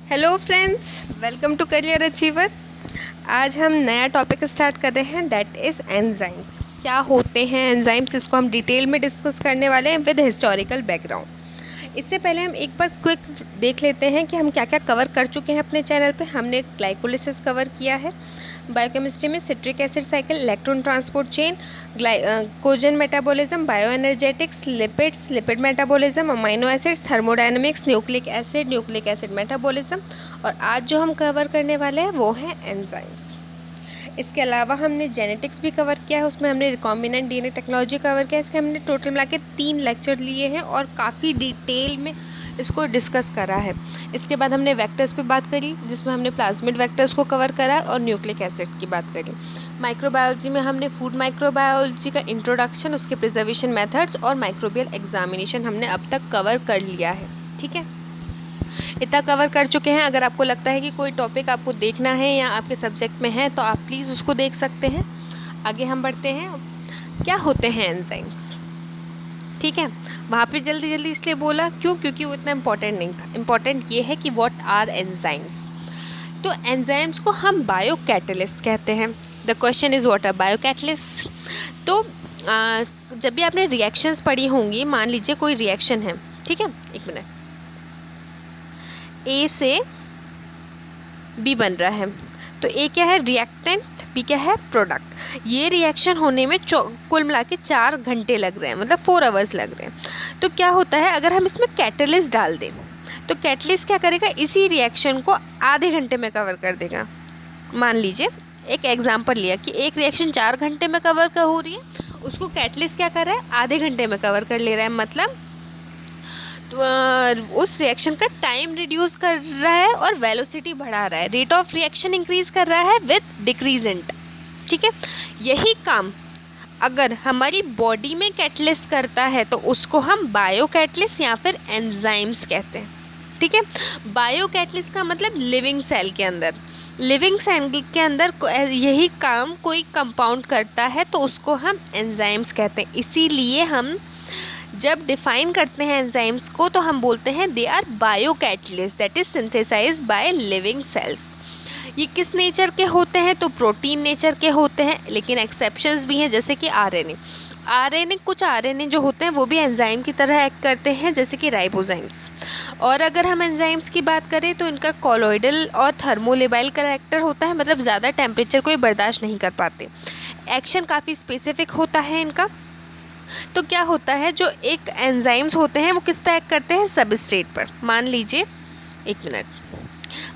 Hello friends, welcome to career achiever. आज हम नया टॉपिक स्टार्ट कर रहे हैं, दैट इज़ एंजाइम्स। क्या होते हैं एंजाइम्स, इसको हम डिटेल में डिस्कस करने वाले हैं विद हिस्टोरिकल बैकग्राउंड। इससे पहले हम एक बार क्विक देख लेते हैं कि हम क्या क्या कवर कर चुके हैं अपने चैनल पे। हमने ग्लाइकोलिसिस कवर किया है, बायोकेमिस्ट्री में citric acid cycle, electron transport chain, cogen metabolism, bioenergetics, lipids, lipid metabolism, amino acids, thermodynamics, nucleic acid metabolism, और आज जो हम कवर करने वाले हैं वो है एंजाइम्स। इसके अलावा हमने जेनेटिक्स भी कवर किया है, उसमें हमने रिकॉम्बिनेंट डीएनए टेक्नोलॉजी कवर किया है। इसके हमने टोटल मिला के 3 लेक्चर लिए हैं और काफ़ी डिटेल में इसको डिस्कस करा है। इसके बाद हमने वेक्टर्स पे बात करी, जिसमें हमने प्लाज्मिड वेक्टर्स को कवर करा और न्यूक्लिक एसिड की बात करी। माइक्रोबायोलॉजी में हमने फूड माइक्रोबायोलॉजी का इंट्रोडक्शन, उसके प्रिजर्वेशन मेथड्स और माइक्रोबियल एग्जामिनेशन हमने अब तक कवर कर लिया है। ठीक है, इतना कवर कर चुके हैं। अगर आपको लगता है कि कोई टॉपिक आपको देखना है या आपके सब्जेक्ट में है तो आप प्लीज़ उसको देख सकते हैं। आगे हम बढ़ते हैं, क्या होते हैं एंजाइम्स। ठीक है, वहाँ पे जल्दी जल्दी इसलिए बोला क्योंकि वो इतना इम्पोर्टेंट नहीं था। इम्पोर्टेंट ये है कि व्हाट आर एंजाइम्स। तो एंजाइम्स को हम बायो कैटलिस्ट कहते हैं। The question is what are bio catalyst. तो जब भी आपने रिएक्शंस पढ़ी होंगी, मान लीजिए कोई रिएक्शन है, ठीक है, एक मिनट, ए से बी बन रहा है, तो ए क्या है, रिएक्टेंट, बी क्या है, प्रोडक्ट। ये रिएक्शन होने में कुल मिला के 4 घंटे लग रहे हैं, मतलब 4 आवर्स लग रहे हैं। तो क्या होता है, अगर हम इसमें कैटलिस्ट डाल दें तो कैटलिस्ट क्या करेगा, इसी रिएक्शन को आधे घंटे में कवर कर देगा। मान लीजिए एक एग्जाम्पल लिया कि एक रिएक्शन 4 घंटे में कवर हो रही है, उसको कैटलिस्ट क्या कर रहा है, आधे घंटे में कवर कर ले रहा है। मतलब उस रिएक्शन का टाइम रिड्यूस कर रहा है और वेलोसिटी बढ़ा रहा है, रेट ऑफ रिएक्शन इंक्रीज कर रहा है विद डिक्रीजेंट। ठीक है, यही काम अगर हमारी बॉडी में कैटलिस्ट करता है तो उसको हम बायो कैटलिस्ट या फिर एंजाइम्स कहते हैं। ठीक है, बायो कैटलिस्ट का मतलब लिविंग सेल के अंदर, लिविंग सेल के अंदर यही काम कोई कंपाउंड करता है तो उसको हम एंजाइम्स कहते हैं। इसीलिए हम जब डिफाइन करते हैं एंजाइम्स को तो हम बोलते हैं they are bio catalyst that is synthesized by living cells. ये किस नेचर के होते हैं, तो प्रोटीन नेचर के होते हैं, लेकिन एक्सेप्शंस भी हैं, जैसे कि आरएनए कुछ आरएनए जो होते हैं वो भी एंजाइम की तरह एक्ट करते हैं, जैसे कि राइबोजाइम्स। और अगर हम एंजाइम्स की बात करें तो इनका कॉलोइडल और थर्मोलेबाइल कैरेक्टर होता है, मतलब ज़्यादा टेम्परेचर को बर्दाश्त नहीं कर पाते। एक्शन काफ़ी स्पेसिफिक होता है इनका। तो क्या होता है, जो एक एंजाइम्स होते हैं वो किस पे एक्ट करते हैं, सबस्ट्रेट पर। मान लीजिए, एक मिनट,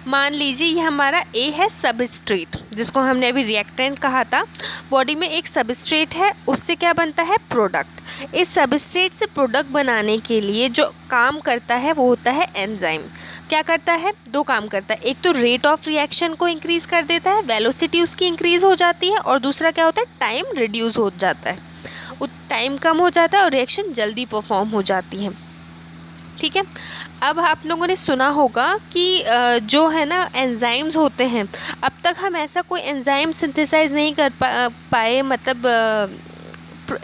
मान लीजिए ये हमारा ए है सबस्ट्रेट, जिसको हमने अभी रिएक्टेंट कहा था। बॉडी में एक सबस्ट्रेट है, उससे क्या बनता है, प्रोडक्ट। इस सबस्ट्रेट से प्रोडक्ट बनाने के लिए जो काम करता है वो होता है एंजाइम। क्या करता है, 2 काम करता है। एक तो रेट ऑफ रिएक्शन को इंक्रीज कर देता है, वेलोसिटी उसकी इंक्रीज हो जाती है, और दूसरा क्या होता है, टाइम रिड्यूस हो जाता है, टाइम कम हो जाता है और रिएक्शन जल्दी परफॉर्म हो जाती है। ठीक है, अब आप लोगों ने सुना होगा कि जो है ना एंजाइम्स होते हैं, अब तक हम ऐसा कोई एंजाइम सिंथेसाइज नहीं कर पाए, मतलब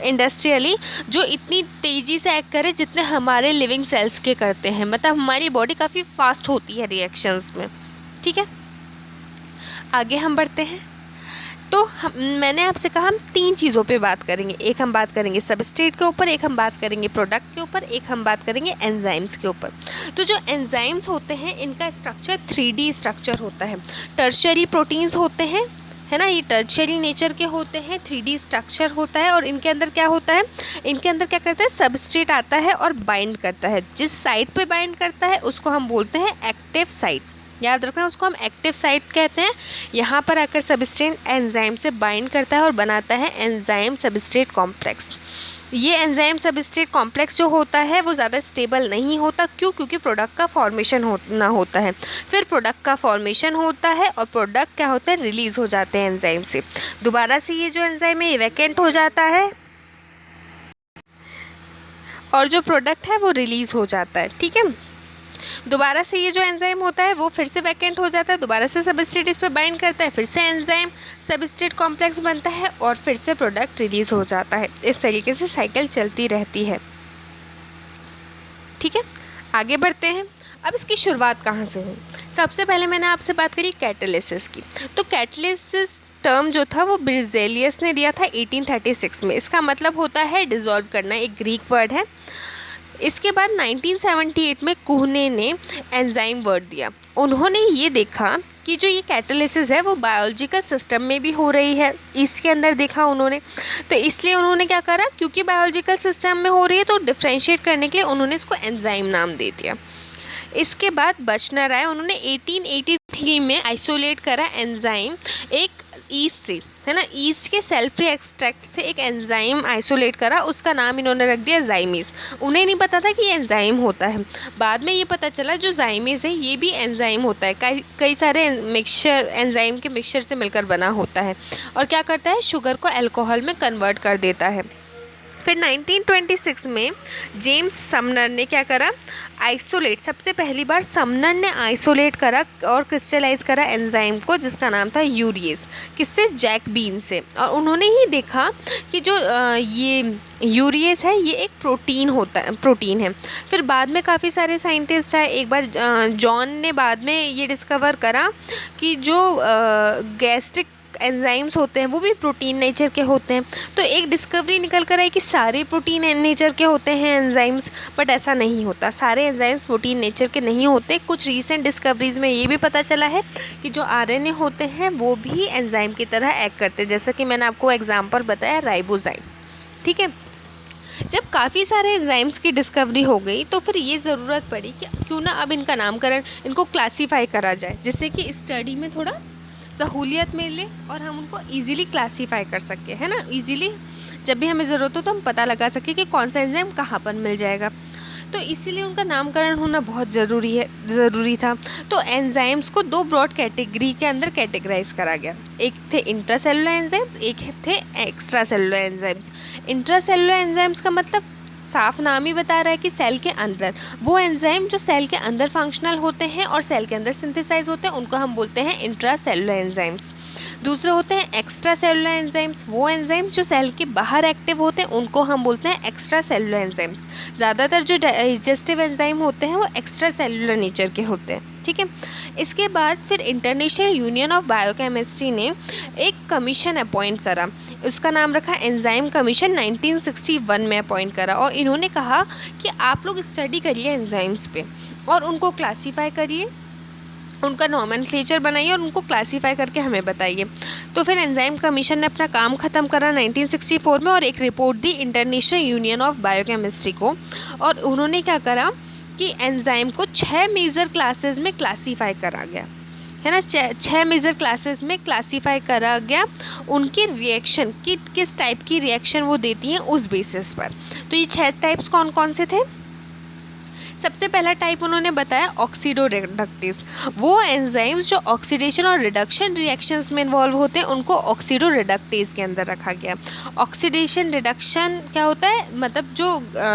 इंडस्ट्रियली, जो इतनी तेज़ी से एक्ट करे जितने हमारे लिविंग सेल्स के करते हैं। मतलब हमारी बॉडी काफ़ी फास्ट होती है रिएक्शंस में। ठीक है, आगे हम बढ़ते हैं। तो मैंने आपसे कहा हम 3 चीज़ों पे बात करेंगे। एक हम बात करेंगे सबस्ट्रेट के ऊपर, एक हम बात करेंगे प्रोडक्ट के ऊपर, एक हम बात करेंगे एंजाइम्स के ऊपर। तो जो एंजाइम्स होते हैं इनका स्ट्रक्चर 3D स्ट्रक्चर होता है। टर्शियरी प्रोटीन्स होते हैं, है ना, ये टर्शियरी नेचर के होते हैं, 3D स्ट्रक्चर होता है। और इनके अंदर क्या होता है, इनके अंदर क्या करता है, सबस्ट्रेट आता है और बाइंड करता है। जिस साइट पे बाइंड करता है उसको हम बोलते हैं एक्टिव साइट, याद रखना, उसको हम एक्टिव साइट कहते हैं। यहाँ पर आकर सबस्ट्रेट एंजाइम से बाइंड करता है और बनाता है एंजाइम सबस्ट्रेट कॉम्प्लेक्स। ये एंजाइम सबस्ट्रेट कॉम्प्लेक्स जो होता है वो ज़्यादा स्टेबल नहीं होता। क्यों, क्योंकि प्रोडक्ट का फॉर्मेशन होना होता है। फिर प्रोडक्ट का फॉर्मेशन होता है और प्रोडक्ट क्या होता है, रिलीज़ हो जाते हैं एंजाइम से। दोबारा से ये जो एंजाइम है ये वैकेंट हो जाता है और जो प्रोडक्ट है वो रिलीज़ हो जाता है। ठीक है, दोबारा से ये जो एंजाइम होता है वो फिर से वैकेंट हो जाता है, दोबारा से सबस्ट्रेट इस पर बाइंड करता है, फिर से एंजाइम सबस्ट्रेट कॉम्प्लेक्स बनता है और फिर से प्रोडक्ट रिलीज हो जाता है। इस तरीके से साइकिल चलती रहती है। ठीक है, आगे बढ़ते हैं। अब इसकी शुरुआत कहाँ से हुई? सबसे पहले मैंने आपसे बात करी कैटालिसिस की। तो कैटालिसिस टर्म जो था वो बेrzelius ने दिया था 1836 में। इसका मतलब होता है डिसॉल्व करना, एक ग्रीक वर्ड है। इसके बाद 1978 में कुहने ने एंजाइम वर्ड दिया। उन्होंने ये देखा कि जो ये कैटालिसिस है वो बायोलॉजिकल सिस्टम में भी हो रही है, इसके अंदर देखा उन्होंने। तो इसलिए उन्होंने क्या करा, क्योंकि बायोलॉजिकल सिस्टम में हो रही है तो डिफ्रेंशिएट करने के लिए उन्होंने इसको एंजाइम नाम दे दिया। इसके बाद बर्नर आए, उन्होंने 1883 में आइसोलेट करा एंजाइम एक ईस्ट से, है ना, ईस्ट के सेल्फ्री एक्सट्रैक्ट से एक एंजाइम आइसोलेट करा, उसका नाम इन्होंने रख दिया जाइमेज। उन्हें नहीं पता था कि ये एंजाइम होता है, बाद में ये पता चला जो जाइमेज है ये भी एंजाइम होता है, कई सारे मिक्सचर एंजाइम के मिक्सचर से मिलकर बना होता है और क्या करता है, शुगर को अल्कोहल में कन्वर्ट कर देता है। फिर 1926 में जेम्स समनर ने क्या करा, आइसोलेट, सबसे पहली बार समनर ने आइसोलेट करा और क्रिस्टलाइज करा एंजाइम को जिसका नाम था यूरिएज। किससे? जैक बीन से। और उन्होंने ही देखा कि जो ये यूरिएज है ये एक प्रोटीन है। फिर बाद में काफ़ी सारे साइंटिस्ट आए। एक बार जॉन ने बाद में ये डिस्कवर करा कि जो गैस्ट्रिक एंजाइम्स होते हैं वो भी प्रोटीन नेचर के होते हैं। तो एक डिस्कवरी निकल कर आई कि सारे प्रोटीन नेचर के होते हैं एंजाइम्स, बट ऐसा नहीं होता, सारे एंजाइम्स प्रोटीन नेचर के नहीं होते। कुछ रीसेंट डिस्कवरीज में ये भी पता चला है कि जो आरएनए होते हैं वो भी एंजाइम की तरह एक्ट करते हैं, जैसा कि मैंने आपको एग्जाम्पल बताया राइबोजाइम। ठीक है, जब काफ़ी सारे एंजाइम्स की डिस्कवरी हो गई तो फिर ये ज़रूरत पड़ी कि क्यों ना अब इनका नामकरण, इनको क्लासीफाई करा जाए, जिससे कि स्टडी में थोड़ा सहूलियत मिले और हम उनको इजीली क्लासीफाई कर सकें, है ना, इजीली जब भी हमें ज़रूरत हो तो हम पता लगा सकें कि कौन सा एंजाइम कहाँ पर मिल जाएगा। तो इसीलिए उनका नामकरण होना बहुत ज़रूरी था। तो एंजाइम्स को दो ब्रॉड कैटेगरी के अंदर कैटेगराइज करा गया, एक थे इंट्रासेलुलर एंजाइम्स, एक थे extra cellular enzymes. Intracellular enzymes का मतलब साफ नाम ही बता रहा है कि सेल के अंदर वो एंजाइम जो सेल के अंदर फंक्शनल होते हैं और सेल के अंदर सिंथेसाइज होते हैं उनको हम बोलते हैं इंट्रासेलुलर एंजाइम्स। दूसरे होते हैं एक्स्ट्रा सेलुलर एंजाइम्स, वो एंजाइम जो सेल के बाहर एक्टिव होते हैं उनको हम बोलते हैं एक्स्ट्रा सेलुलर एंजाइम्स। ज़्यादातर जो डाइजेस्टिव एंजाइम होते हैं वो एक्स्ट्रा सेलुलर नेचर के होते हैं। ठीक है, इसके बाद फिर इंटरनेशनल यूनियन ऑफ बायोकेमिस्ट्री ने एक कमीशन अपॉइंट करा, उसका नाम रखा एंजाइम कमीशन, 1961 में अपॉइंट करा। और इन्होंने कहा कि आप लोग स्टडी करिए एंजाइम्स पे और उनको क्लासीफाई करिए, उनका नॉमेनक्लेचर बनाइए और उनको क्लासीफाई करके हमें बताइए। तो फिर एंजाइम कमीशन ने अपना काम ख़त्म करा 1964 में और एक report the international union of biochemistry को। और उन्होंने क्या करा कि एंजाइम को 6 मेजर क्लासेस में क्लासीफाई करा गया, है ना, 6 मेजर क्लासेस में क्लासीफाई करा गया। उनकी रिएक्शन किस टाइप की रिएक्शन वो देती हैं उस बेसिस पर। तो ये 6 टाइप्स कौन कौन से थे? सबसे पहला टाइप उन्होंने बताया ऑक्सीडो रिडक्टेज। वो एंजाइम्स जो ऑक्सीडेशन और रिडक्शन रिएक्शंस में इन्वॉल्व होते हैं उनको ऑक्सीडो रिडक्टेज के अंदर रखा गया। ऑक्सीडेशन रिडक्शन क्या होता है, मतलब जो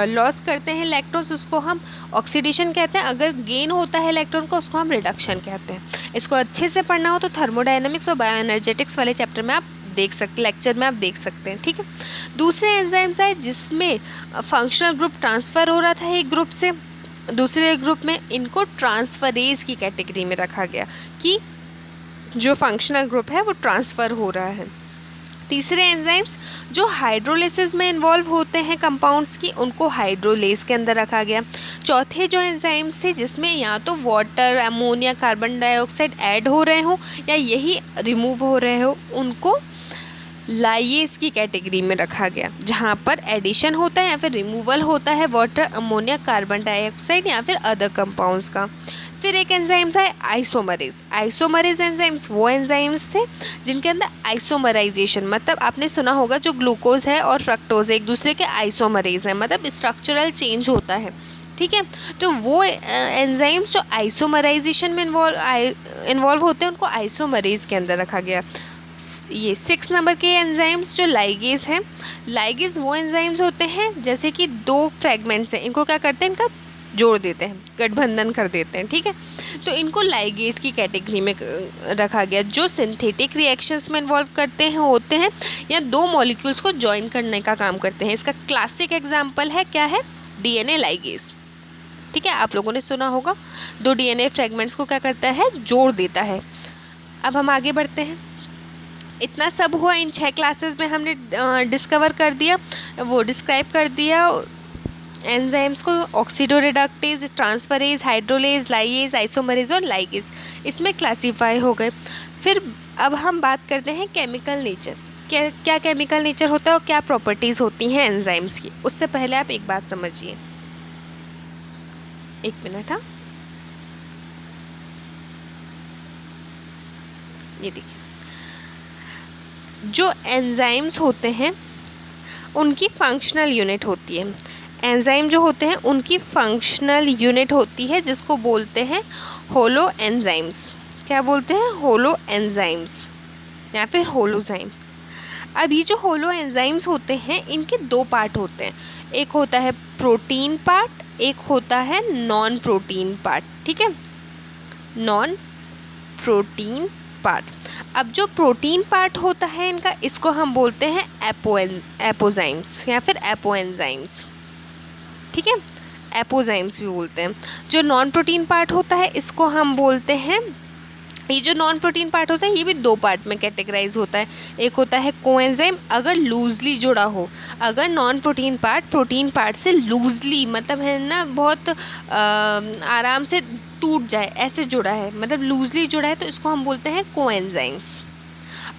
लॉस करते हैं इलेक्ट्रॉन्स उसको हम ऑक्सीडेशन कहते हैं, अगर गेन होता है इलेक्ट्रॉन को उसको हम रिडक्शन कहते हैं। इसको अच्छे से पढ़ना हो तो थर्मोडायनेमिक्स और बायोएनर्जेटिक्स वाले चैप्टर में आप देख सकते, लेक्चर में आप देख सकते हैं। ठीक है, दूसरे एंजाइम्स आए जिसमें फंक्शनल ग्रुप ट्रांसफ़र हो रहा था एक ग्रुप से दूसरे ग्रुप में, इनको ट्रांसफरेज की कैटेगरी में रखा गया कि जो फंक्शनल ग्रुप है वो ट्रांसफ़र हो रहा है। तीसरे एंजाइम्स जो हाइड्रोलिसिस में इन्वॉल्व होते हैं कंपाउंड्स की, उनको हाइड्रोलेज के अंदर रखा गया। चौथे जो एंजाइम्स थे जिसमें या तो water, ammonia, carbon dioxide add हो रहे हो या यही रिमूव हो रहे हो, उनको लाइएज की कैटेगरी में रखा गया, जहाँ पर एडिशन होता है या फिर रिमूवल होता है वाटर, अमोनिया, कार्बन डाइऑक्साइड या फिर अदर कंपाउंड्स का। फिर एक एंजाइम्स है आइसोमरेज। आइसोमरेज एंजाइम्स वो एंजाइम्स थे जिनके अंदर आइसोमराइजेशन, मतलब आपने सुना होगा जो ग्लूकोज है और फ्रक्टोज एक दूसरे के आइसोमरेज है, मतलब स्ट्रक्चरल चेंज होता है। ठीक है, तो वो एंजाइम्स जो आइसोमराइजेशन में इन्वॉल्व होते हैं उनको आइसोमरेज के अंदर रखा गया। ये 6 नंबर के एंजाइम्स जो लाइगेज हैं, लाइगेज वो एंजाइम्स होते हैं जैसे कि 2 फ्रेगमेंट्स हैं, इनको क्या करते हैं, इनका जोड़ देते हैं, गठबंधन कर देते हैं। ठीक है, तो इनको लाइगेज की कैटेगरी में रखा गया, जो सिंथेटिक रिएक्शंस में इन्वॉल्व करते हैं होते हैं या 2 मॉलिक्यूल्स को ज्वाइन करने का काम करते हैं। इसका क्लासिक एग्जाम्पल है क्या है, डीएनए लाइगेज। ठीक है, आप लोगों ने सुना होगा, 2 DNA फ्रेगमेंट्स को क्या करता है, जोड़ देता है। अब हम आगे बढ़ते हैं। इतना सब हुआ, इन 6 क्लासेस में हमने डिस्कवर कर दिया, वो डिस्क्राइब कर दिया एंजाइम्स को, ऑक्सीडोरिडक्टेज, ट्रांसफरेज, हाइड्रोलेज, लाइएज, आइसोमरेज और लाइगेज, इसमें क्लासीफाई हो गए। फिर अब हम बात करते हैं केमिकल नेचर, क्या क्या केमिकल नेचर होता है और क्या प्रॉपर्टीज़ होती हैं एंजाइम्स की। उससे पहले आप एक बात समझिए, एक मिनट। हाँ, ये देखिए, जो एंजाइम्स होते हैं उनकी फंक्शनल यूनिट होती है। एंजाइम जो होते हैं उनकी फंक्शनल यूनिट होती है जिसको बोलते हैं होलो एंजाइम्स। क्या बोलते हैं, होलो एंजाइम्स या फिर होलोजाइम। अब ये जो होलो एंजाइम्स होते हैं इनके 2 पार्ट होते हैं, एक होता है प्रोटीन पार्ट, एक होता है नॉन प्रोटीन पार्ट। ठीक है, नॉन प्रोटीन पार्ट। अब जो प्रोटीन पार्ट होता है इनका, इसको हम बोलते हैं एपोजाइम्स या फिर एपोएंजाइम्स। ठीक है, एपोजाइम्स भी बोलते हैं। जो नॉन प्रोटीन पार्ट होता है इसको हम बोलते हैं, ये जो नॉन प्रोटीन पार्ट होता है ये भी 2 पार्ट में कैटेगराइज होता है। एक होता है कोएंजाइम, अगर लूजली जुड़ा हो, अगर non protein part protein part से लूजली, मतलब है ना, बहुत आराम से टूट जाए ऐसे जुड़ा है, मतलब लूजली जुड़ा है, तो इसको हम बोलते हैं कोएंजाइम्स।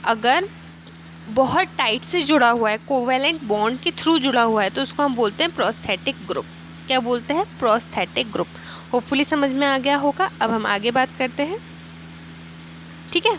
अगर बहुत टाइट से जुड़ा हुआ है, कोवेलेंट बॉन्ड के थ्रू जुड़ा हुआ है, तो उसको हम बोलते हैं प्रोस्थेटिक ग्रुप। क्या बोलते हैं, प्रोस्थेटिक ग्रुप। होपफुली समझ में आ गया होगा। अब हम आगे बात करते हैं। ठीक है,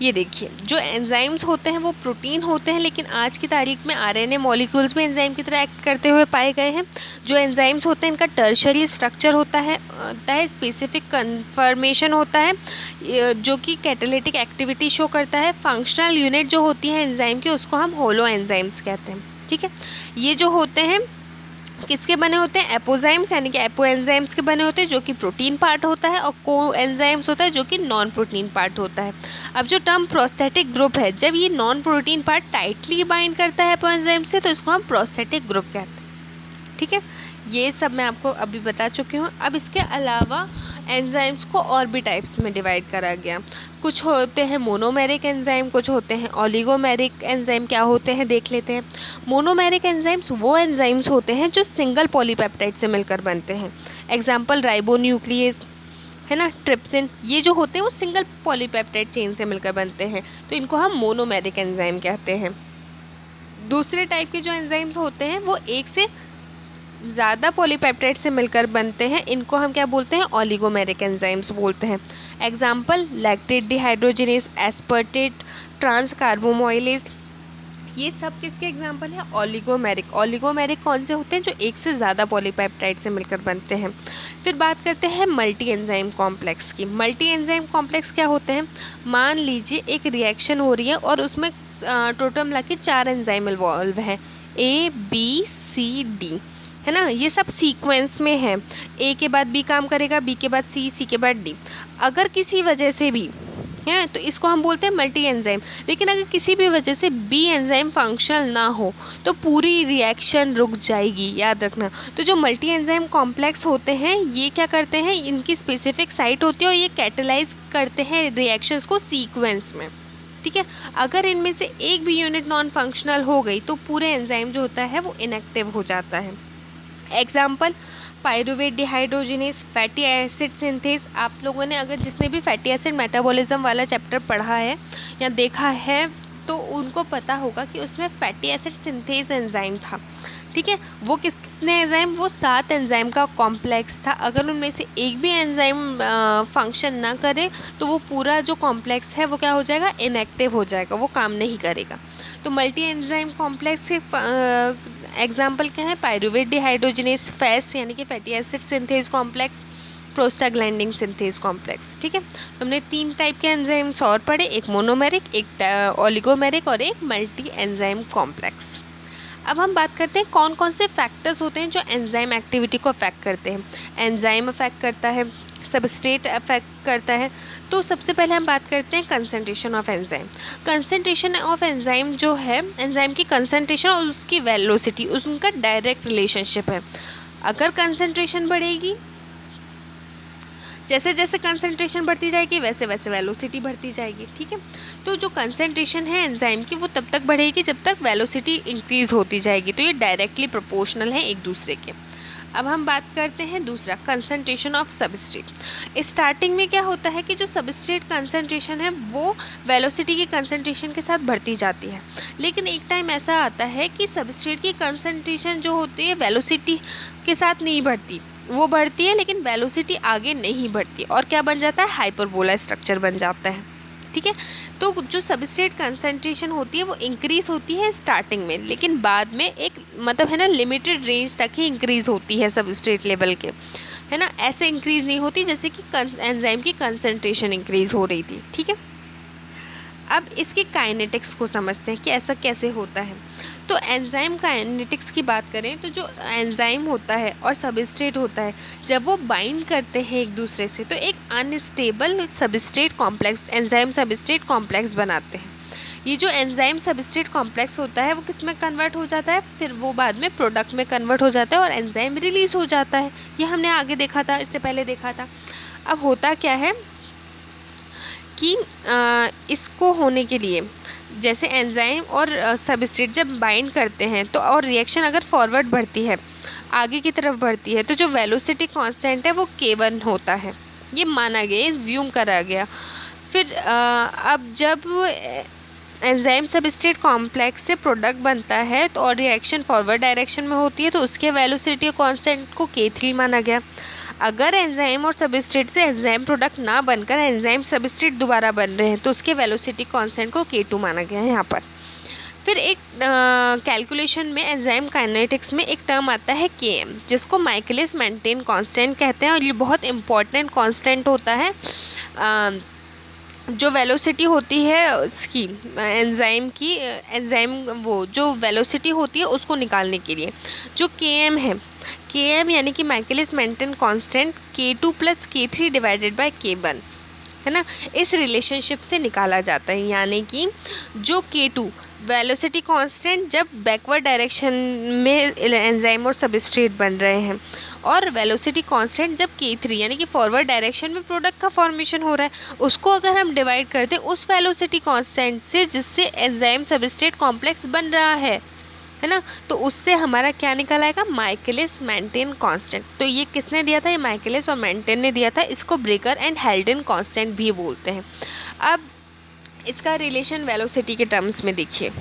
ये देखिए, जो एंजाइम्स होते हैं वो प्रोटीन होते हैं, लेकिन आज की तारीख में आरएनए मॉलिक्यूल्स भी एंजाइम की तरह एक्ट करते हुए पाए गए हैं। जो एंजाइम्स होते हैं इनका टर्शियरी स्ट्रक्चर होता है स्पेसिफिक कन्फर्मेशन होता है जो कि कैटालिटिक एक्टिविटी शो करता है। फंक्शनल यूनिट जो होती है एंजाइम की उसको हम होलो एंजाइम्स कहते हैं। ठीक है, ये जो होते हैं किसके बने होते हैं, एपोजाइम्स यानी कि एपोएंजाइम्स के बने होते हैं, जो कि प्रोटीन पार्ट होता है, और कोएंजाइम्स होता है जो कि नॉन प्रोटीन पार्ट होता है। अब जो टर्म प्रोस्थेटिक ग्रुप है, जब ये non protein part tightly bind करता है एपोएंजाइम से, तो इसको हम प्रोस्थेटिक ग्रुप कहते हैं। ठीक है, ये सब मैं आपको अभी बता चुकी हूँ। अब इसके अलावा एंजाइम्स को और भी टाइप्स में डिवाइड करा गया। कुछ होते हैं मोनोमेरिक एंजाइम, कुछ होते हैं ओलिगोमेरिक एंजाइम। क्या होते हैं देख लेते हैं। मोनोमेरिक एंजाइम्स वो एंजाइम्स होते हैं जो सिंगल पॉलीपेप्टाइड से मिलकर बनते हैं। एग्जाम्पल राइबोन्यूक्लियस है ना, ट्रिप्सिन, ये जो होते हैं वो सिंगल पॉलीपेप्टाइड चेन से मिलकर बनते हैं, तो इनको हम मोनोमेरिक एंजाइम कहते हैं। दूसरे टाइप के जो एंजाइम्स होते हैं वो एक से ज़्यादा पॉलीपेप्टाइड से मिलकर बनते हैं, इनको हम क्या बोलते हैं, ओलिगोमेरिक एंजाइम्स बोलते हैं। एग्जाम्पल लैक्टेट डिहाइड्रोजिनेज, एस्पर्टेट, ट्रांसकार्बोमाइलेज, ये सब किसके एग्जाम्पल है, ओलिगोमेरिक। ओलिगोमेरिक कौन से होते हैं, जो एक से ज़्यादा पॉलीपेप्टाइड से मिलकर बनते हैं। फिर बात करते हैं मल्टी एंजाइम कॉम्प्लेक्स की। मल्टी एंजाइम कॉम्प्लेक्स क्या होते हैं, मान लीजिए एक रिएक्शन हो रही है और उसमें टोटल मिला के 4 एंजाइम इन्वॉल्व हैं, A B C D, है ना, ये सब सीक्वेंस में है। ए के बाद बी काम करेगा, बी के बाद सी, सी के बाद डी। अगर किसी वजह से भी है तो इसको हम बोलते हैं मल्टी एंजाइम। लेकिन अगर किसी भी वजह से बी एंजाइम फंक्शनल ना हो तो पूरी रिएक्शन रुक जाएगी, याद रखना। तो जो मल्टी एंजाइम कॉम्प्लेक्स होते हैं ये क्या करते हैं, इनकी स्पेसिफिक साइट होती है और ये कैटेलाइज करते हैं रिएक्शंस को सीक्वेंस में। ठीक है, अगर इनमें से एक भी यूनिट नॉन फंक्शनल हो गई तो पूरे एंजाइम जो होता है वो इनएक्टिव हो जाता है। Example pyruvate dehydrogenase, fatty acid synthase. आप लोगों ने अगर जिसने भी फैटी एसिड मेटाबॉलिज्म वाला चैप्टर पढ़ा है या देखा है तो उनको पता होगा कि उसमें फैटी एसिड सिंथेज एंजाइम था। ठीक है, वो कितने एंजाइम, वो 7 एंजाइम का कॉम्प्लेक्स था। अगर उनमें से एक भी एंजाइम फंक्शन ना करे तो वो पूरा जो कॉम्प्लेक्स है वो क्या हो जाएगा, इनएक्टिव हो जाएगा, वो काम नहीं करेगा। तो मल्टी एंजाइम कॉम्प्लेक्स के एग्जाम्पल क्या है, पायरुवेट डिहाइड्रोजिनेज, फैस यानी कि fatty acid synthase complex, prostaglandin synthase complex. ठीक है, तो हमने 3 टाइप के एंजाइम्स और पढ़े, एक मोनोमेरिक, एक ओलिगोमेरिक और एक मल्टी एंजाइम कॉम्प्लेक्स। अब हम बात करते हैं कौन कौन से फैक्टर्स होते हैं जो एंजाइम एक्टिविटी को अफेक्ट करते हैं। एंजाइम अफेक्ट करता है, सबस्ट्रेट अफेक्ट करता है। तो सबसे पहले हम बात करते हैं concentration of enzyme. Concentration of enzyme जो है, एंजाइम की कंसंट्रेशन और उसकी वेलोसिटी, उनका डायरेक्ट रिलेशनशिप है। अगर कंसंट्रेशन बढ़ेगी, जैसे जैसे कंसंट्रेशन बढ़ती जाएगी वैसे वैसे वेलोसिटी बढ़ती जाएगी। ठीक है, तो जो कंसंट्रेशन है एंजाइम की वो तब तक बढ़ेगी जब तक वेलोसिटी इंक्रीज होती जाएगी। तो ये डायरेक्टली प्रोपोर्शनल है एक दूसरे के। अब हम बात करते हैं दूसरा, कंसंट्रेशन ऑफ सबस्ट्रेट। स्टार्टिंग में क्या होता है कि जो सबस्ट्रेट कंसंट्रेशन है वो वेलोसिटी की कंसंट्रेशन के साथ बढ़ती जाती है, लेकिन एक टाइम ऐसा आता है कि सबस्ट्रेट की कंसंट्रेशन जो होती है वेलोसिटी के साथ नहीं बढ़ती, वो बढ़ती है लेकिन वेलोसिटी आगे नहीं बढ़ती, और क्या बन जाता है, हाइपरबोला स्ट्रक्चर बन जाता है। ठीक है, तो जो सबस्ट्रेट कंसंट्रेशन होती है वो इंक्रीज होती है स्टार्टिंग में, लेकिन बाद में एक मतलब है ना लिमिटेड रेंज तक ही इंक्रीज होती है सबस्ट्रेट लेवल के, है ना, ऐसे इंक्रीज नहीं होती जैसे कि एंजाइम की कंसंट्रेशन इंक्रीज हो रही थी। ठीक है, अब इसके काइनेटिक्स को समझते हैं कि ऐसा कैसे होता है। तो एंजाइम काइनेटिक्स की बात करें तो जो एंजाइम होता है और सबस्ट्रेट होता है, जब वो बाइंड करते हैं एक दूसरे से तो एक unstable substrate complex, enzyme substrate complex बनाते हैं। ये जो एंजाइम सबस्ट्रेट कॉम्प्लेक्स होता है वो किस में कन्वर्ट हो जाता है, फिर वो बाद में प्रोडक्ट में कन्वर्ट हो जाता है और एंजाइम रिलीज हो जाता है। ये हमने आगे देखा था, इससे पहले देखा था। अब होता क्या है कि इसको होने के लिए जैसे एंजाइम और सबस्ट्रेट जब बाइंड करते हैं तो और रिएक्शन अगर फॉरवर्ड बढ़ती है, आगे की तरफ बढ़ती है, तो जो वेलोसिटी कांस्टेंट है वो k1 होता है, ये माना गया, ज्यूम करा गया। फिर अब जब एंजाइम सबस्ट्रेट कॉम्प्लेक्स से प्रोडक्ट बनता है तो और रिएक्शन फॉरवर्ड डायरेक्शन में होती है तो उसके वेलोसिटी कांस्टेंट को k3 माना गया। अगर एंजाइम और सबस्ट्रेट से एंजाइम प्रोडक्ट ना बनकर एंजाइम सबस्ट्रेट दोबारा बन रहे हैं तो उसके वेलोसिटी कांस्टेंट को k2 माना गया है यहाँ पर। फिर एक कैलकुलेशन में एंजाइम काइनेटिक्स में एक टर्म आता है km, जिसको माइकलिस मेंटेन कांस्टेंट कहते हैं, और ये बहुत इंपॉर्टेंट कांस्टेंट होता है जो वेलोसिटी होती है उसकी एंजाइम की, एंजाइम वो जो वेलोसिटी होती है उसको निकालने के लिए। जो km है, km यानी कि Michaelis Menten constant k2 + k3 divided by k1 है ना, इस रिलेशनशिप से निकाला जाता है। यानी कि जो k2 वेलोसिटी कांस्टेंट जब बैकवर्ड डायरेक्शन में एंजाइम और सबस्ट्रेट बन रहे हैं, और वेलोसिटी कांस्टेंट जब k3 यानी कि फॉरवर्ड डायरेक्शन में प्रोडक्ट का फॉर्मेशन हो रहा है, उसको अगर हम डिवाइड कर दें उस वेलोसिटी कांस्टेंट से जिससे एंजाइम सबस्ट्रेट कॉम्प्लेक्स बन रहा है ना, तो उससे हमारा क्या निकल आएगा, माइकलिस मेंटेन कांस्टेंट। तो ये किसने दिया था, ये माइकलिस और मेंटेन ने दिया था। इसको ब्रेकर एंड हेल्डन कांस्टेंट भी बोलते हैं। अब इसका रिलेशन वेलोसिटी के टर्म्स में देखिए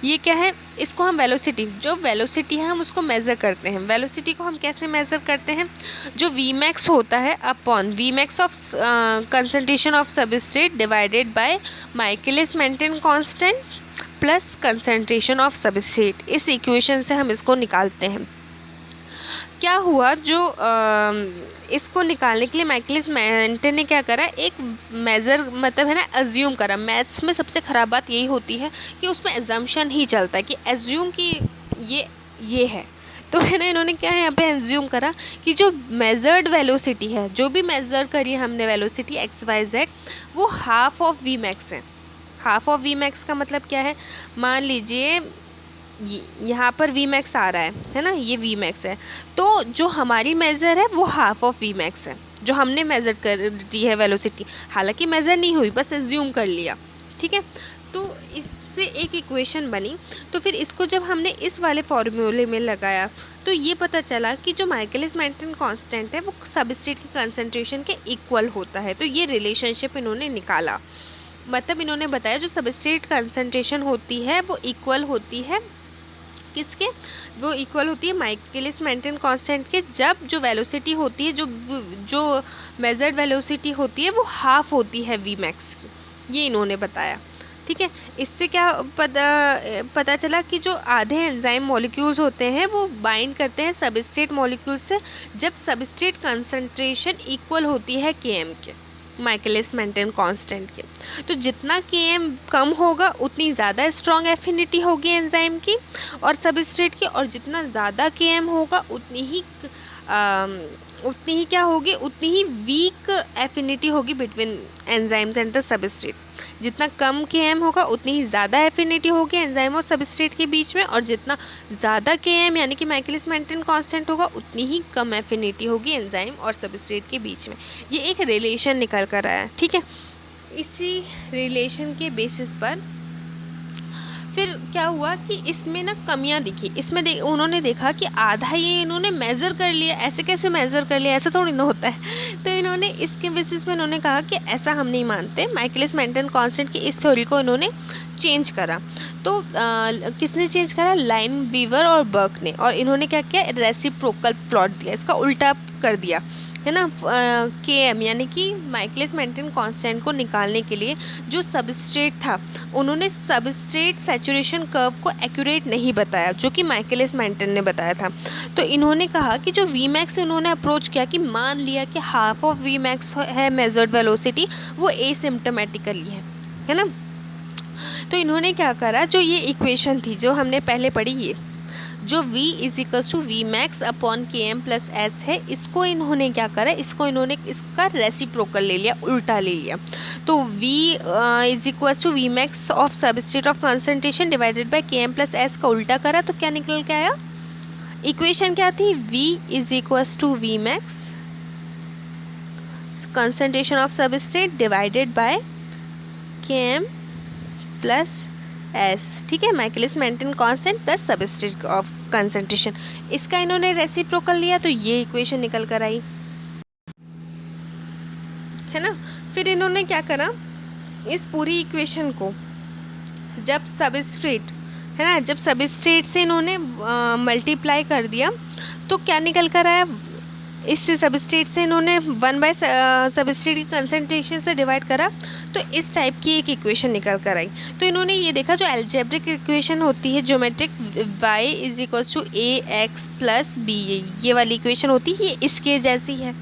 ये क्या है, इसको हम वेलोसिटी, जो वेलोसिटी है हम उसको मेज़र करते हैं। वेलोसिटी को हम कैसे मेज़र करते हैं, जो Vmax होता है upon Vmax of concentration of substrate divided by Michaelis Menten constant plus concentration of substrate, इस इक्वेशन से हम इसको निकालते हैं। क्या हुआ, जो इसको निकालने के लिए माइकलिस मेंटेन ने क्या करा, एक मेज़र मतलब है ना अज्यूम करा। मैथ्स में सबसे ख़राब बात यही होती है कि उसमें एजम्पशन ही चलता है कि एज्यूम कि ये है, तो है ना, इन्होंने क्या है यहाँ पे एज्यूम करा कि जो मेजर्ड वेलोसिटी है, जो भी मेज़र करी हमने वेलोसिटी XYZ, वो हाफ ऑफ Vmax है। हाफ ऑफ Vmax का मतलब क्या है, मान लीजिए यहाँ पर Vmax आ रहा है ना, ये Vmax है, तो जो हमारी मेज़र है वो हाफ ऑफ Vmax है, जो हमने मेज़र कर दी है वेलोसिटी, हालांकि मेज़र नहीं हुई, बस एज्यूम कर लिया। ठीक है, तो इससे एक इक्वेशन बनी। तो फिर इसको जब हमने इस वाले फॉर्मूले में लगाया तो ये पता चला कि जो माइकलिस मेंटेन कांस्टेंट है वो सबस्ट्रेट की कंसंट्रेशन के इक्वल होता है। तो ये रिलेशनशिप इन्होंने निकाला, मतलब इन्होंने बताया जो सबस्ट्रेट कंसंट्रेशन होती है वो इक्वल होती है किसके, वो इक्वल होती है माइकलिस मेंटेन कांस्टेंट के, जब जो वेलोसिटी होती है, जो मेजर्ड वेलोसिटी होती है वो हाफ होती है Vmax की, ये इन्होंने बताया। ठीक है, इससे क्या पता चला कि जो आधे एंजाइम मॉलिक्यूल्स होते हैं वो बाइंड करते हैं सबस्ट्रेट मॉलिक्यूल से जब सबस्ट्रेट कंसंट्रेशन इक्वल होती है Km के, माइकलिस मेंटेन कांस्टेंट के। तो जितना Km कम होगा उतनी ज़्यादा स्ट्रॉन्ग एफिनिटी होगी एंजाइम की और सबस्ट्रेट की, और जितना ज़्यादा Km होगा उतनी ही क्या होगी, उतनी ही वीक एफिनिटी होगी between enzymes and the substrate. जितना कम Km होगा उतनी ही ज़्यादा एफिनिटी होगी एंजाइम और सबस्ट्रेट के बीच में, और जितना ज़्यादा Km यानी कि माइकलिस मेंटन कांस्टेंट होगा उतनी ही कम एफिनिटी होगी एंजाइम और सबस्ट्रेट के बीच में। ये एक रिलेशन निकल कर आया, ठीक है। इसी रिलेशन के बेसिस पर फिर क्या हुआ कि इसमें ना कमियां दिखी। इसमें उन्होंने देखा कि आधा ये इन्होंने मेज़र कर लिया, ऐसे कैसे मेज़र कर लिया, ऐसा थोड़ी ना होता है। तो इन्होंने इसके बेसिस पे इन्होंने कहा कि ऐसा हम नहीं मानते, माइकलिस मेंटन कांस्टेंट की इस थ्योरी को इन्होंने चेंज करा। तो किसने चेंज करा? लाइन वीवर और बर्क ने। और इन्होंने क्या किया? रेसिप्रोकल प्लॉट दिया, इसका उल्टा कर दिया, है ना। Km यानी कि माइकलिस मेंटन कांस्टेंट को निकालने के लिए जो सबस्ट्रेट था, उन्होंने सबस्ट्रेट सैचुरेशन कर्व को एक्यूरेट नहीं बताया, जो कि माइकलिस मेंटन ने बताया था। तो इन्होंने कहा कि जो Vmax इन्होंने अप्रोच किया कि मान लिया कि हाफ ऑफ Vmax है मेजर्ड वेलोसिटी, वो एसिम्प्टोमेटिकली है ना। तो इन्होंने क्या करा, जो ये इक्वेशन थी जो हमने पहले पढ़ी, ये जो V = Vmax upon Km plus S है, इसको इन्होंने क्या करा, इसको इन्होंने इसका रेसिप्रोकल ले लिया, उल्टा ले लिया। तो V = Vmax of substrate of concentration divided by Km plus S का उल्टा करा, तो क्या निकल के आया? इक्वेशन क्या थी? V = Vmax concentration of substrate divided by Km plus S, ठीक है, Michaelis Menten constant plus substrate of concentration. इसका इन्होंने रेसिप्रोकल लिया, तो ये इक्वेशन निकल कर आई, है ना। फिर इन्होंने क्या करा, इस पूरी इक्वेशन को जब सबस्ट्रेट, है ना, जब सबस्ट्रेट से इन्होंने मल्टीप्लाई कर दिया, तो क्या निकल कर आया? इससे सबस्ट्रेट से इन्होंने 1 सबस्ट्रेट की कंसंट्रेशन से डिवाइड करा, तो इस टाइप की एक इक्वेशन निकल कर आई। तो इन्होंने ये देखा, जो अलजेब्रिक इक्वेशन होती है ज्योमेट्रिक, y = ax + b, ये वाली इक्वेशन होती है, ये इसके जैसी है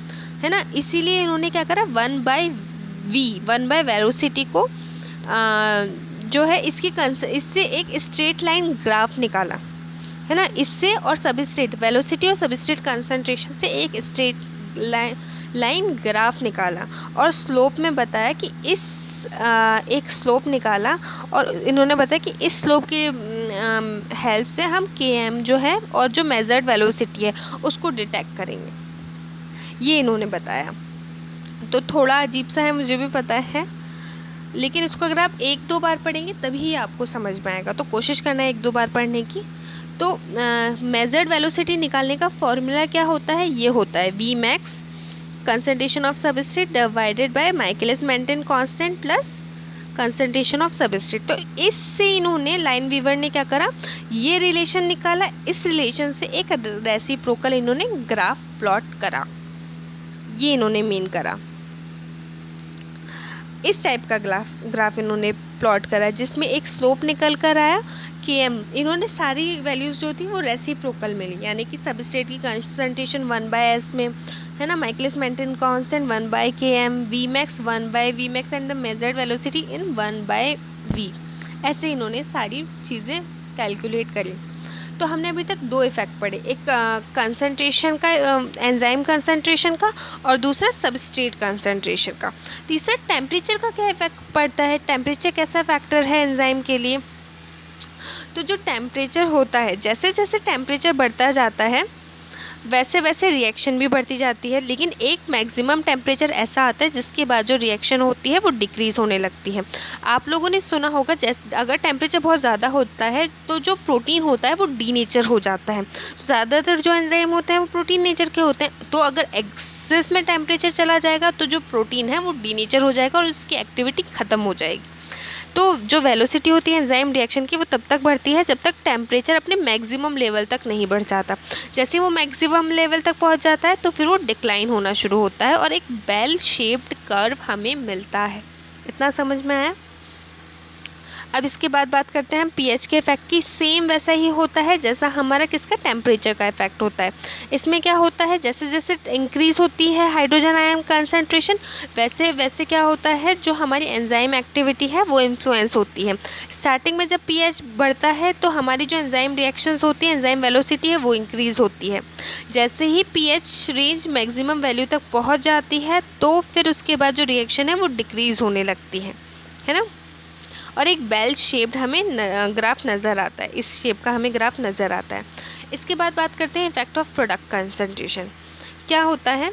ना। इसीलिए इन्होंने क्या करा, 1 वेलोसिटी को जो है इससे एक स्ट्रेट लाइन ग्राफ निकाला, है ना। इससे और सबस्ट्रेट वेलोसिटी और सबस्ट्रेट कंसंट्रेशन से एक स्ट्रेट लाइन ग्राफ निकाला, और स्लोप में बताया कि इस एक स्लोप निकाला, और इन्होंने बताया कि इस स्लोप की हेल्प से हम Km जो है और जो मेजर्ड वेलोसिटी है उसको डिटेक्ट करेंगे, ये इन्होंने बताया। तो थोड़ा अजीब सा है, मुझे भी पता है, लेकिन इसको अगर आप 1-2 बार पढ़ेंगे तभी आपको समझ में आएगा, तो कोशिश करना है 1-2 बार पढ़ने की। तो मेजर्ड वेलोसिटी निकालने का फॉर्मूला क्या होता है? ये होता है Vmax concentration of substrate divided by Michaelis Menten constant plus concentration of substrate. तो इससे इन्होंने, लाइन वीवर ने क्या करा, ये रिलेशन निकाला, इस रिलेशन से एक रेसिप्रोकल इन्होंने ग्राफ प्लॉट करा, ये इन्होंने मीन करा। इस टाइप का ग्राफ इन्होंने प्लॉट करा, जिसमें एक स्लोप निकल कर आया Km, इन्होंने सारी वैल्यूज़ जो थी वो रेसिप्रोकल मिली, यानी कि सबस्ट्रेट की कंसंट्रेशन 1/S में, है ना, Michaelis Menten constant 1/Km, Vmax 1/Vmax and the measured velocity in 1/V, ऐसे इन्होंने सारी चीज़ें कैलकुलेट करी। तो हमने अभी तक 2 इफ़ेक्ट पढ़े, एक कंसंट्रेशन का, एंजाइम कंसंट्रेशन का, और दूसरा सबस्ट्रेट कंसंट्रेशन का। तीसरा टेम्परेचर का क्या इफेक्ट पड़ता है, टेम्परेचर कैसा फैक्टर है एंजाइम के लिए। तो जो टेम्परेचर होता है, जैसे जैसे टेम्परेचर बढ़ता जाता है वैसे वैसे रिएक्शन भी बढ़ती जाती है, लेकिन एक मैक्सिमम टेम्परेचर ऐसा आता है जिसके बाद जो रिएक्शन होती है वो डिक्रीज़ होने लगती है। आप लोगों ने सुना होगा, जैसे अगर टेम्परेचर बहुत ज़्यादा होता है तो जो प्रोटीन होता है वो डीनेचर हो जाता है। ज़्यादातर जो एंजाइम होते हैं वो प्रोटीन नेचर के होते हैं, तो अगर एक्सेस में टेम्परेचर चला जाएगा तो जो प्रोटीन है वो डीनेचर हो जाएगा और उसकी एक्टिविटी ख़त्म हो जाएगी। तो जो वेलोसिटी होती है एंजाइम रिएक्शन की, वो तब तक बढ़ती है जब तक टेम्परेचर अपने मैक्सिमम लेवल तक नहीं बढ़ जाता। जैसे वो मैक्सिमम लेवल तक पहुंच जाता है तो फिर वो डिक्लाइन होना शुरू होता है और एक बेल शेप्ड कर्व हमें मिलता है। इतना समझ में आया। अब इसके बाद बात करते हैं हम पीएच के इफेक्ट की। सेम वैसा ही होता है जैसा हमारा किसका, टेम्परेचर का इफेक्ट होता है। इसमें क्या होता है, जैसे जैसे इंक्रीज होती है हाइड्रोजन आयन कंसंट्रेशन, वैसे वैसे क्या होता है, जो हमारी एंजाइम एक्टिविटी है वो इन्फ्लुएंस होती है। स्टार्टिंग में जब पीएच बढ़ता है तो हमारी जो एंजाइम रिएक्शंस होती है, एंजाइम वेलोसिटी है वो इंक्रीज होती है। जैसे ही पीएच रेंज मैक्सिमम वैल्यू तक पहुँच जाती है तो फिर उसके बाद जो रिएक्शन है वो डिक्रीज होने लगती है ना। और एक बेल शेप्ड हमें ग्राफ नज़र आता है, इस शेप का हमें ग्राफ नज़र आता है। इसके बाद बात करते हैं इफेक्ट ऑफ प्रोडक्ट कंसंट्रेशन। क्या होता है,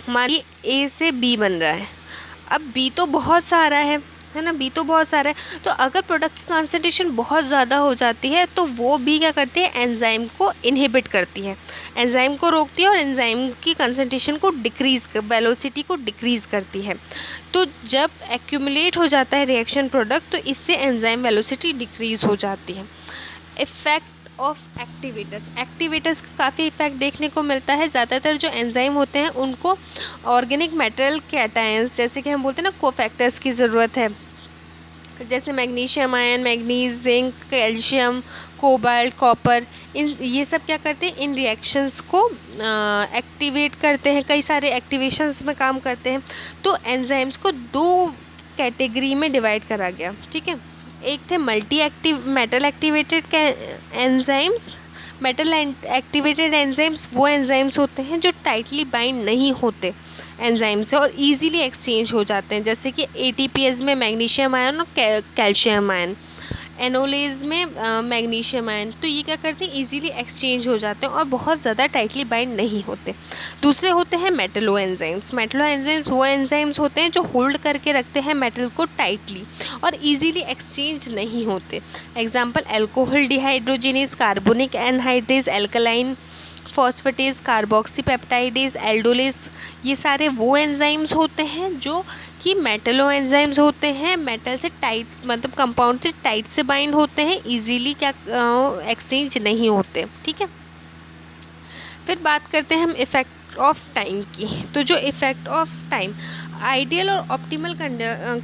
हमारी ए से बी बन रहा है, अब बी तो बहुत सारा है ना, बी तो बहुत सारा है, तो अगर प्रोडक्ट की कंसंट्रेशन बहुत ज़्यादा हो जाती है तो वो भी क्या करती है, एंजाइम को इनहिबिट करती है, एंजाइम को रोकती है और एंजाइम की कंसंट्रेशन को वेलोसिटी को डिक्रीज़ करती है। तो जब एक्यूमुलेट हो जाता है रिएक्शन प्रोडक्ट तो इससे एंजाइम वेलोसिटी डिक्रीज़ हो जाती है। इफेक्ट ऑफ एक्टिवेटर्स का काफ़ी इफेक्ट देखने को मिलता है। ज़्यादातर जो एंजाइम होते हैं उनको ऑर्गेनिक मेटल कैटायंस, जैसे कि हम बोलते हैं ना कोफैक्टर्स की ज़रूरत है, जैसे magnesium ion, manganese, zinc, calcium, cobalt, copper, ये सब क्या करते हैं, इन रिएक्शंस को एक्टिवेट करते हैं, कई सारे एक्टिवेशंस में काम करते हैं। तो एंजाइम्स को दो कैटेगरी में डिवाइड करा गया, ठीक है। एक थे metal activated enzymes. Metal activated enzymes वो एंजाइम्स होते हैं जो टाइटली बाइंड नहीं होते एंजाइम से और इजीली एक्सचेंज हो जाते हैं, जैसे कि एटीपीएस में मैग्नीशियम आयन और कैल्शियम आयन, एनोलेज में मैग्नीशियम आयन। तो ये क्या करते हैं, इजीली एक्सचेंज हो जाते हैं और बहुत ज़्यादा टाइटली बाइंड नहीं होते। दूसरे होते हैं मेटलो एंजाइम्स। मेटलो एंजाइम्स वो एंजाइम्स होते हैं जो होल्ड करके रखते हैं मेटल को टाइटली और इजीली एक्सचेंज नहीं होते। Example alcohol dehydrogenase, carbonic anhydrase, alkaline phosphatase, carboxypeptidase, aldolase, ये सारे वो एंजाइम्स होते हैं जो कि मेटलो एंजाइम्स होते हैं, मेटल से टाइट मतलब कंपाउंड से टाइट से बाइंड होते हैं, इजीली क्या एक्सचेंज नहीं होते, ठीक है। फिर बात करते हैं हम इफ़ेक्ट ऑफ टाइम की। तो जो इफ़ेक्ट ऑफ टाइम, आइडियल और ऑप्टिमल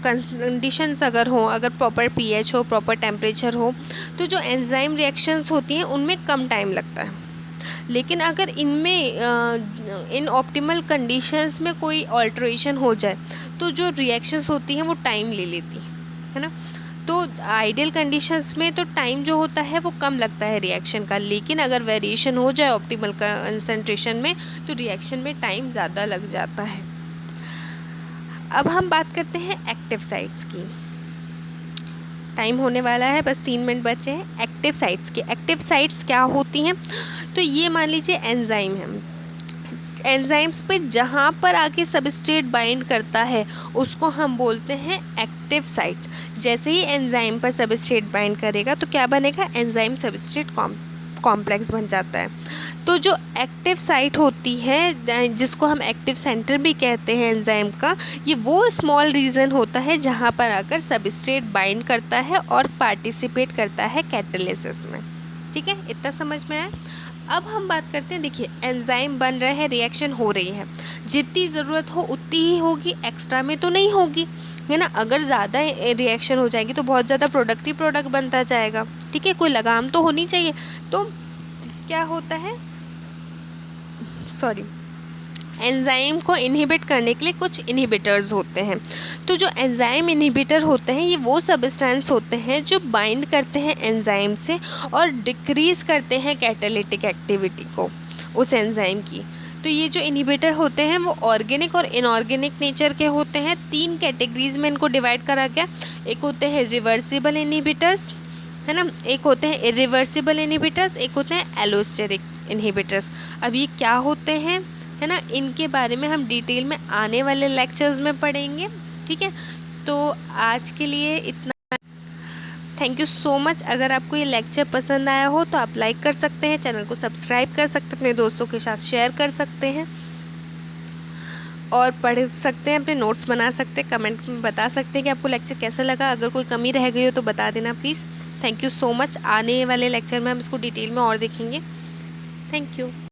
कंडीशंस अगर हों, अगर प्रॉपर पीएच हो, प्रॉपर टेम्परेचर हो, तो जो एंजाइम रिएक्शंस होती हैं उनमें कम टाइम लगता है। लेकिन अगर इनमें इन ऑप्टिमल कंडीशंस में कोई ऑल्ट्रेशन हो जाए तो जो रिएक्शंस होती हैं वो टाइम ले लेती है ना। तो आइडियल कंडीशंस में तो टाइम जो होता है वो कम लगता है रिएक्शन का, लेकिन अगर वेरिएशन हो जाए ऑप्टिमल कंसंट्रेशन में तो रिएक्शन में टाइम ज़्यादा लग जाता है। अब हम बात करते हैं एक्टिव साइट्स की। टाइम होने वाला है, बस 3 मिनट बचे हैं। एक्टिव साइट्स की, एक्टिव साइट्स क्या होती हैं, तो ये मान लीजिए एंजाइम है, एंजाइम्स पे जहाँ पर आके सबस्ट्रेट बाइंड करता है उसको हम बोलते हैं एक्टिव साइट। जैसे ही एंजाइम पर सबस्ट्रेट बाइंड करेगा तो क्या बनेगा, एंजाइम सबस्ट्रेट कॉम्प्लेक्स बन जाता है। तो जो एक्टिव साइट होती है, जिसको हम एक्टिव सेंटर भी कहते हैं एंजाइम का, ये वो स्मॉल रीजन होता है जहाँ पर आकर सबस्ट्रेट बाइंड करता है और पार्टिसिपेट करता है कैटालिसिस में, ठीक है। इतना समझ में आया। अब हम बात करते हैं, देखिए एंजाइम बन रहे हैं, रिएक्शन हो रही है, जितनी ज़रूरत हो उतनी ही होगी, एक्स्ट्रा में तो नहीं होगी, है ना। अगर ज़्यादा रिएक्शन हो जाएगी तो बहुत ज़्यादा प्रोडक्ट बनता जाएगा, ठीक है। कोई लगाम तो होनी चाहिए। तो क्या होता है, सॉरी, एंजाइम को इनहिबिट करने के लिए कुछ इनहिबिटर्स होते हैं। तो जो एंजाइम इनहिबिटर होते हैं ये वो सब्सटेंस होते हैं जो बाइंड करते हैं एंजाइम से और डिक्रीज़ करते हैं कैटालिटिक एक्टिविटी को उस एंजाइम की। तो ये जो इनहिबिटर होते हैं वो ऑर्गेनिक और इनऑर्गेनिक नेचर के होते हैं। 3 कैटेगरीज में इनको डिवाइड करा गया। एक होते हैं रिवर्सिबल इनहिबिटर्स, है ना, एक होते हैं इरिवर्सिबल इनहिबिटर्स, एक होते हैं एलोस्टेरिक इनहिबिटर्स। अब ये क्या होते हैं, है ना, इनके बारे में हम डिटेल में आने वाले लेक्चर्स में पढ़ेंगे, ठीक है। तो आज के लिए इतना, थैंक यू सो मच। अगर आपको ये लेक्चर पसंद आया हो तो आप लाइक कर सकते हैं, चैनल को सब्सक्राइब कर सकते हैं, अपने दोस्तों के साथ शेयर कर सकते हैं और पढ़ सकते हैं, अपने नोट्स बना सकते हैं, कमेंट में बता सकते हैं कि आपको लेक्चर कैसा लगा। अगर कोई कमी रह गई हो तो बता देना please. Thank you so much. आने वाले लेक्चर में हम इसको डिटेल में और देखेंगे। Thank you.